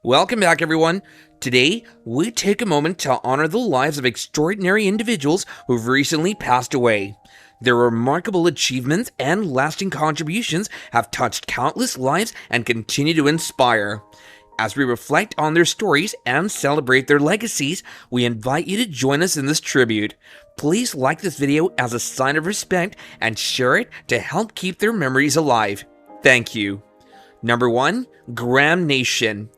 Welcome back, everyone. Today, we take a moment to honor the lives of extraordinary individuals who've recently passed away. Their remarkable achievements and lasting contributions have touched countless lives and continue to inspire. As we reflect on their stories and celebrate their legacies, we invite you to join us in this tribute. Please like this video as a sign of respect and share it to help keep their memories alive. Thank you. Number 1. Graham Nation.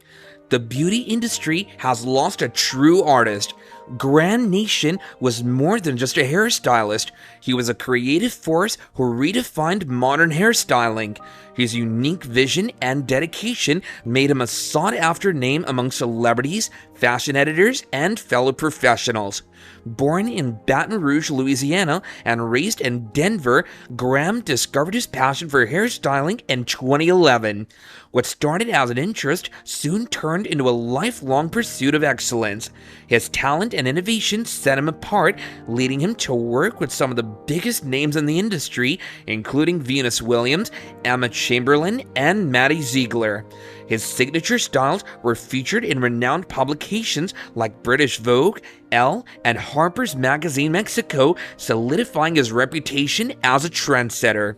The beauty industry has lost a true artist. Graham Nation was more than just a hairstylist. He was a creative force who redefined modern hairstyling. His unique vision and dedication made him a sought-after name among celebrities, fashion editors, and fellow professionals. Born in Baton Rouge, Louisiana, and raised in Denver, Graham discovered his passion for hairstyling in 2011. What started as an interest soon turned into a lifelong pursuit of excellence. His talent and innovation set him apart, leading him to work with some of the biggest names in the industry, including Venus Williams, Emma Chamberlain, and Maddie Ziegler. His signature styles were featured in renowned publications like British Vogue, Elle, and Harper's Magazine Mexico, solidifying his reputation as a trendsetter.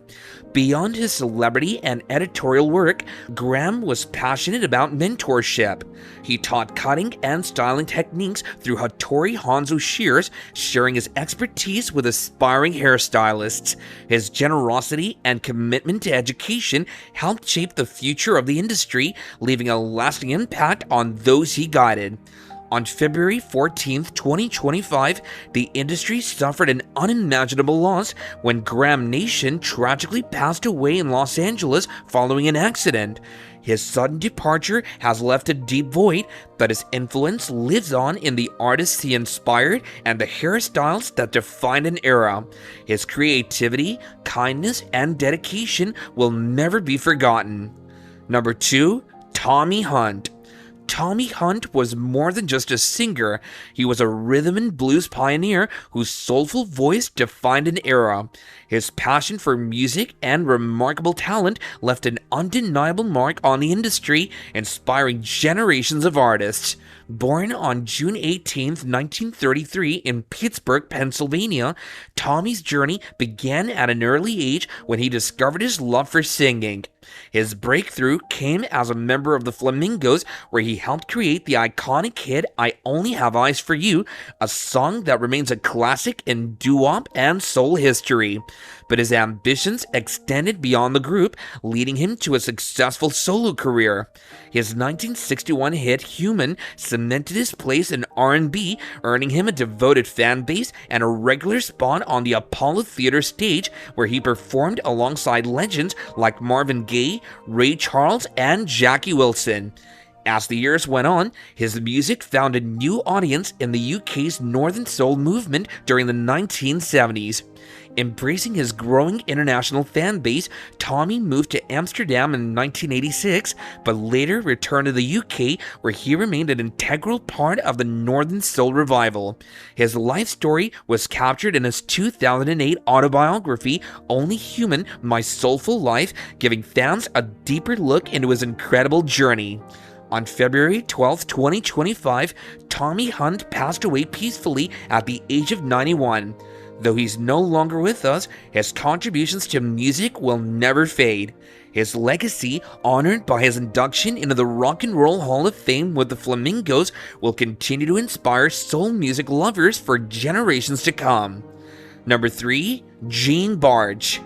Beyond his celebrity and editorial work, Graham was passionate about mentorship. He taught cutting and styling techniques through Hattori Hanzo shears, sharing his expertise with aspiring hairstylists. His generosity and commitment to education helped shape the future of the industry, leaving a lasting impact on those he guided. On February 14, 2025, the industry suffered an unimaginable loss when Graham Nation tragically passed away in Los Angeles following an accident. His sudden departure has left a deep void, but his influence lives on in the artists he inspired and the hairstyles that defined an era. His creativity, kindness, and dedication will never be forgotten. Number 2. Tommy Hunt. Tommy Hunt was more than just a singer. He was a rhythm and blues pioneer whose soulful voice defined an era. His passion for music and remarkable talent left an undeniable mark on the industry, inspiring generations of artists. Born on June 18, 1933 in Pittsburgh, Pennsylvania, Tommy's journey began at an early age when he discovered his love for singing. His breakthrough came as a member of the Flamingos, where he helped create the iconic hit I Only Have Eyes for You, a song that remains a classic in doo-wop and soul history. But his ambitions extended beyond the group, leading him to a successful solo career. His 1961 hit Human cemented his place in R&B, earning him a devoted fan base and a regular spot on the Apollo Theater stage, where he performed alongside legends like Marvin Gaye, Ray Charles, and Jackie Wilson. As the years went on, his music found a new audience in the UK's Northern Soul movement during the 1970s. Embracing his growing international fan base, Tommy moved to Amsterdam in 1986, but later returned to the UK, where he remained an integral part of the Northern Soul revival. His life story was captured in his 2008 autobiography, Only Human: My Soulful Life, giving fans a deeper look into his incredible journey. On February 12, 2025, Tommy Hunt passed away peacefully at the age of 91. Though he's no longer with us, his contributions to music will never fade. His legacy, honored by his induction into the Rock and Roll Hall of Fame with the Flamingos, will continue to inspire soul music lovers for generations to come. Number 3. Jean Barge.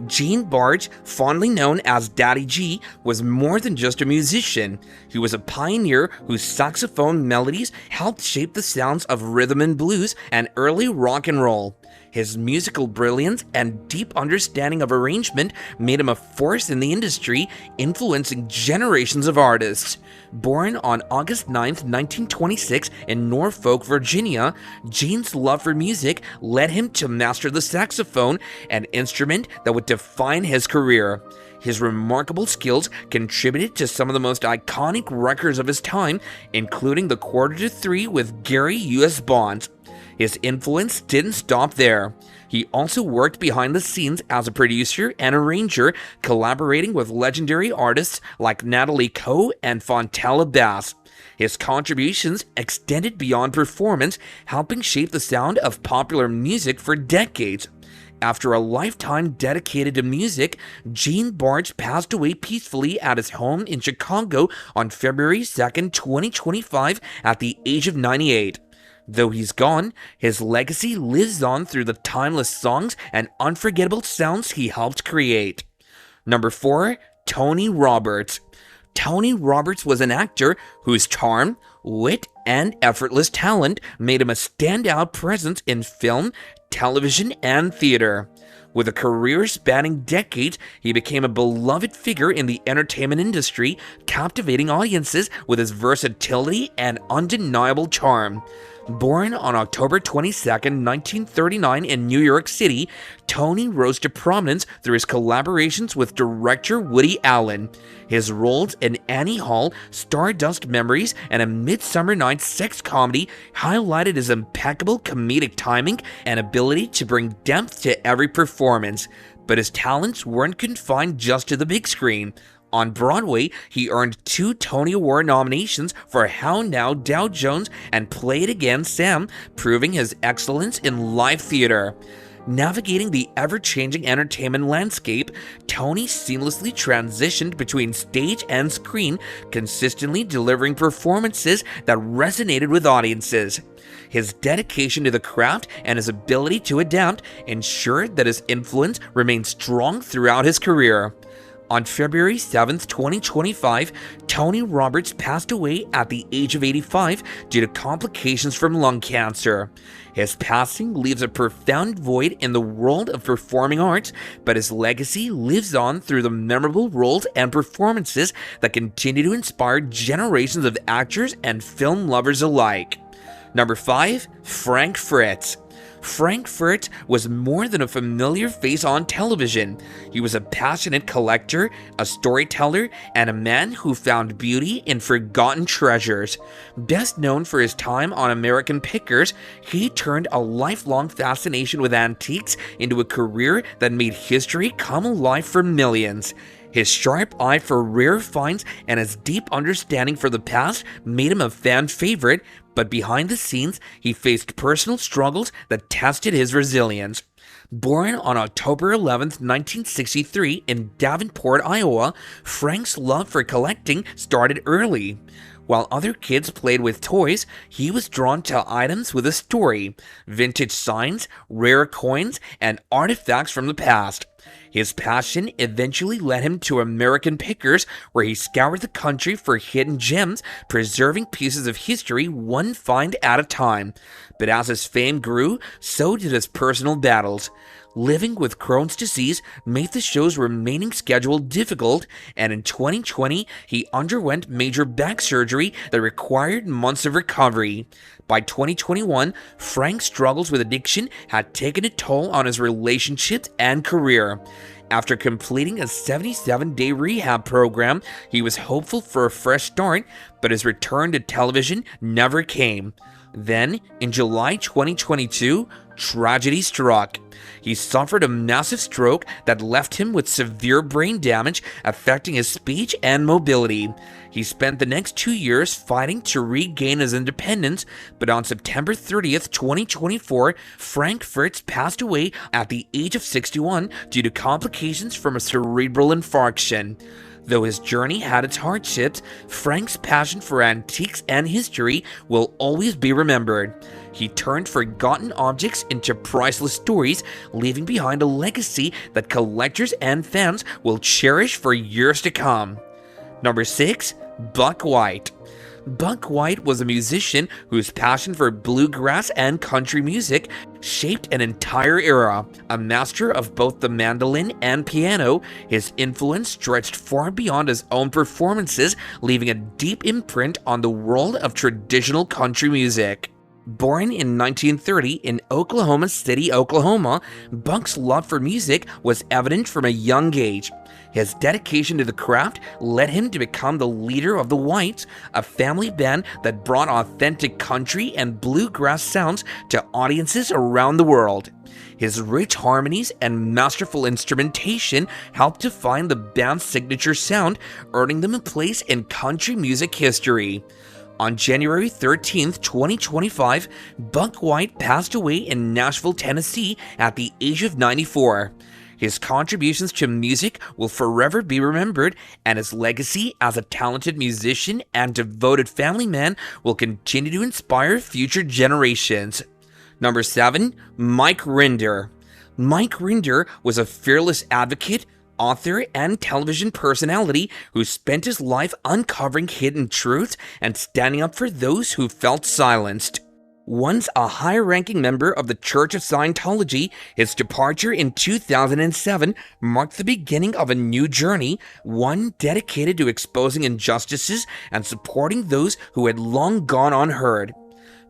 Jean Barge, fondly known as Daddy G, was more than just a musician. He was a pioneer whose saxophone melodies helped shape the sounds of rhythm and blues and early rock and roll. His musical brilliance and deep understanding of arrangement made him a force in the industry, influencing generations of artists. Born on August 9, 1926 in Norfolk, Virginia, Jean's love for music led him to master the saxophone, an instrument that would define his career. His remarkable skills contributed to some of the most iconic records of his time, including the Quarter to Three with Gary U.S. Bonds. His influence didn't stop there. He also worked behind the scenes as a producer and arranger, collaborating with legendary artists like Natalie Coe and Fontella Bass. His contributions extended beyond performance, helping shape the sound of popular music for decades. After a lifetime dedicated to music, Jean Barge passed away peacefully at his home in Chicago on February 2nd, 2025, at the age of 98. Though he's gone, his legacy lives on through the timeless songs and unforgettable sounds he helped create. Number 4. Tony Roberts. Tony Roberts was an actor whose charm, wit, and effortless talent made him a standout presence in film, television, and theater. With a career spanning decades, he became a beloved figure in the entertainment industry, captivating audiences with his versatility and undeniable charm. Born on October 22, 1939 in New York City, Tony rose to prominence through his collaborations with director Woody Allen. His roles in Annie Hall, Stardust Memories, and A Midsummer Night's Sex Comedy highlighted his impeccable comedic timing and ability to bring depth to every performance. But his talents weren't confined just to the big screen. On Broadway, he earned 2 Tony Award nominations for How Now, Dow Jones and Play It Again, Sam, proving his excellence in live theater. Navigating the ever-changing entertainment landscape, Tony seamlessly transitioned between stage and screen, consistently delivering performances that resonated with audiences. His dedication to the craft and his ability to adapt ensured that his influence remained strong throughout his career. On February 7, 2025, Tony Roberts passed away at the age of 85 due to complications from lung cancer. His passing leaves a profound void in the world of performing arts, but his legacy lives on through the memorable roles and performances that continue to inspire generations of actors and film lovers alike. Number 5. Frank Fritz. Frank Fritz was more than a familiar face on television. He was a passionate collector, a storyteller, and a man who found beauty in forgotten treasures. Best known for his time on American Pickers, he turned a lifelong fascination with antiques into a career that made history come alive for millions. His sharp eye for rare finds and his deep understanding for the past made him a fan favorite, but behind the scenes, he faced personal struggles that tested his resilience. Born on October 11, 1963 in Davenport, Iowa, Frank's love for collecting started early. While other kids played with toys, he was drawn to items with a story, vintage signs, rare coins, and artifacts from the past. His passion eventually led him to American Pickers, where he scoured the country for hidden gems, preserving pieces of history one find at a time. But as his fame grew, so did his personal battles. Living with Crohn's disease made the show's remaining schedule difficult, and in 2020, he underwent major back surgery that required months of recovery. By 2021, Frank's struggles with addiction had taken a toll on his relationships and career. After completing a 77-day rehab program, he was hopeful for a fresh start, but his return to television never came. Then, in July 2022, tragedy struck. He suffered a massive stroke that left him with severe brain damage, affecting his speech and mobility. He spent the next 2 years fighting to regain his independence, but on September 30th, 2024, Frank Fritz passed away at the age of 61 due to complications from a cerebral infarction. Though his journey had its hardships, Frank's passion for antiques and history will always be remembered. He turned forgotten objects into priceless stories, leaving behind a legacy that collectors and fans will cherish for years to come. Number 6. Buck White. Buck White was a musician whose passion for bluegrass and country music shaped an entire era. A master of both the mandolin and piano, his influence stretched far beyond his own performances, leaving a deep imprint on the world of traditional country music. Born in 1930 in Oklahoma City, Oklahoma, Buck's love for music was evident from a young age. His dedication to the craft led him to become the leader of the Whites, a family band that brought authentic country and bluegrass sounds to audiences around the world. His rich harmonies and masterful instrumentation helped define the band's signature sound, earning them a place in country music history. On January 13, 2025, Buck White passed away in Nashville, Tennessee at the age of 94. His contributions to music will forever be remembered, and his legacy as a talented musician and devoted family man will continue to inspire future generations. Number 7. Mike Rinder. Mike Rinder was a fearless advocate, author, and television personality who spent his life uncovering hidden truths and standing up for those who felt silenced. Once a high-ranking member of the Church of Scientology, his departure in 2007 marked the beginning of a new journey, one dedicated to exposing injustices and supporting those who had long gone unheard.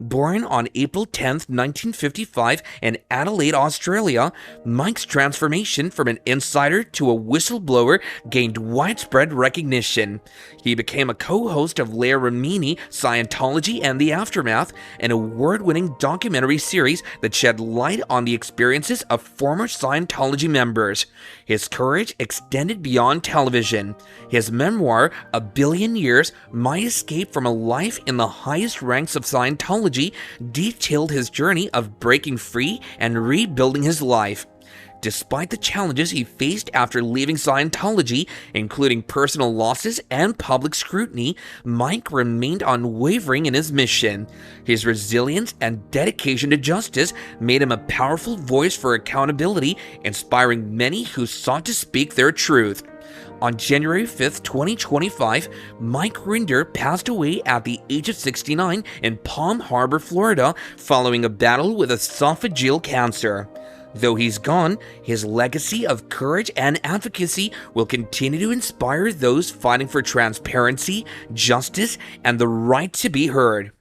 Born on April 10, 1955 in Adelaide, Australia, Mike's transformation from an insider to a whistleblower gained widespread recognition. He became a co-host of Leah Remini, Scientology and the Aftermath, an award-winning documentary series that shed light on the experiences of former Scientology members. His courage extended beyond television. His memoir, A Billion Years, My Escape from a Life in the Highest Ranks of Scientology, detailed his journey of breaking free and rebuilding his life. Despite the challenges he faced after leaving Scientology, including personal losses and public scrutiny, Mike remained unwavering in his mission. His resilience and dedication to justice made him a powerful voice for accountability, inspiring many who sought to speak their truth. On January 5, 2025, Mike Rinder passed away at the age of 69 in Palm Harbor, Florida, following a battle with esophageal cancer. Though he's gone, his legacy of courage and advocacy will continue to inspire those fighting for transparency, justice, and the right to be heard.